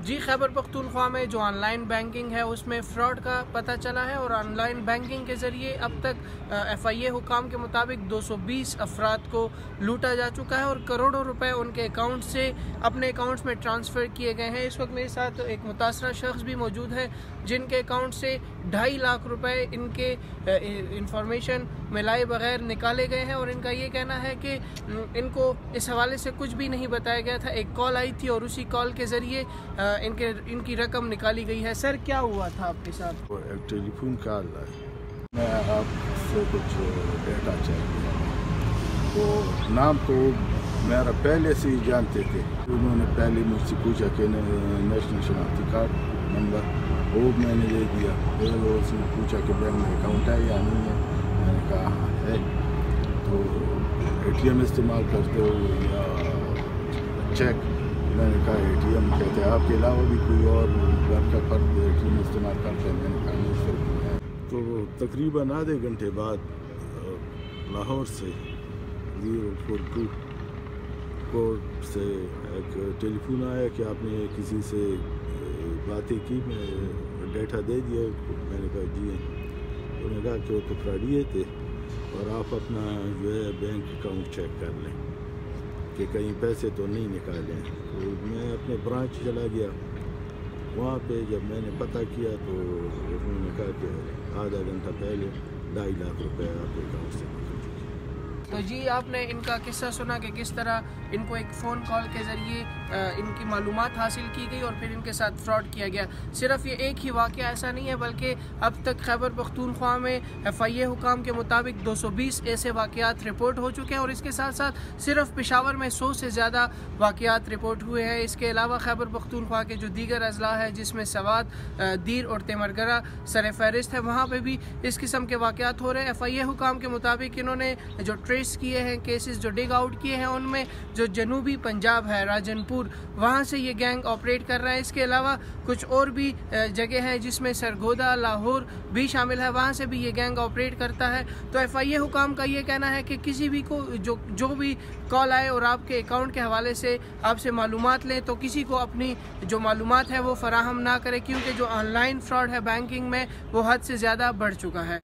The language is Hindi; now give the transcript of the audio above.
जी, खैबर पख्तूनख्वा में जो ऑनलाइन बैंकिंग है उसमें फ़्रॉड का पता चला है और ऑनलाइन बैंकिंग के ज़रिए अब तक FIA हुकाम के मुताबिक 220 अफराद को लूटा जा चुका है और करोड़ों रुपए उनके अकाउंट से अपने अकाउंट्स में ट्रांसफ़र किए गए हैं। इस वक्त मेरे साथ एक मुतासरा शख्स भी मौजूद है जिनके अकाउंट से 2.5 लाख रुपए इनके इंफॉर्मेशन मिलाए बगैर निकाले गए हैं और इनका ये कहना है कि इनको इस हवाले से कुछ भी नहीं बताया गया था। एक कॉल आई थी और उसी कॉल के ज़रिए इनकी रकम निकाली गई है। सर, क्या हुआ था आपके साथ? एक टेलीफोन कॉल आई, मैं आपसे कुछ डेटा चाहिए, तो नाम तो मेरा पहले से ही जानते थे। उन्होंने पहले मुझसे पूछा कि नेशनल शनाख्ती कार्ड नंबर, वो मैंने दे दिया। फिर वो उसने पूछा कि बैंक में अकाउंट है या नहीं है, मैंने कहा हाँ है। तो ATM इस्तेमाल करते हो या चेक? मैंने कहा ATM। कहते हैं आपके अलावा भी कोई और घर का फर्द ATM इस्तेमाल करते हैं? मैंने कहा नहीं सर। तो तकरीबन आधे घंटे बाद लाहौर से 042 कोड से एक टेलीफोन आया कि आपने किसी से बातें की, मैं डेटा दे दिया। मैंने कहा जी। उन्होंने कहा कि वो तो फ्रॉडिये थे और आप अपना जो है बैंक अकाउंट चेक कर लें कि कहीं पैसे तो नहीं निकाले। तो मैं अपने ब्रांच चला गया, वहाँ पे जब मैंने पता किया तो उन्होंने कहा कि आधा घंटा पहले 2.5 लाख रुपए आपके अकाउंट से निकल चुके। तो जी, आपने इनका किस्सा सुना कि किस तरह इनको एक फ़ोन कॉल के ज़रिए इनकी मालूमात हासिल की गई और फिर इनके साथ फ्रॉड किया गया। सिर्फ ये एक ही वाक़या ऐसा नहीं है, बल्कि अब तक खैबर पख्तूनख्वा में FIA हुकाम के मुताबिक 220 ऐसे वाक़यात रिपोर्ट हो चुके हैं और इसके साथ साथ सिर्फ पेशावर में 100 से ज़्यादा वाक़यात रिपोर्ट हुए हैं। इसके अलावा खैबर पख्तूनख्वा के जो दीगर अजला है जिसमें सवात, दीर और तेमरगरा सर फहरिस्त है, वहाँ पर भी इस किस्म के वाक़यात हो रहे हैं। FIA हुकाम के मुताबिक इन्होंने जो ट्रेस किए हैं केसेस, जो डिग आउट किए हैं, उनमें जो जनूबी पंजाब है, राजनपुर, वहाँ से ये गैंग ऑपरेट कर रहा है। इसके अलावा कुछ और भी जगह हैं जिसमें सरगोदा, लाहौर भी शामिल है, वहाँ से भी ये गैंग ऑपरेट करता है। तो FIA हुकाम का ये कहना है कि किसी भी को जो भी कॉल आए और आपके अकाउंट के हवाले से आपसे मालूमात लें तो किसी को अपनी जो मालूमात है वो फराहम ना करें, क्योंकि जो ऑनलाइन फ्रॉड है बैंकिंग में वो हद से ज़्यादा बढ़ चुका है।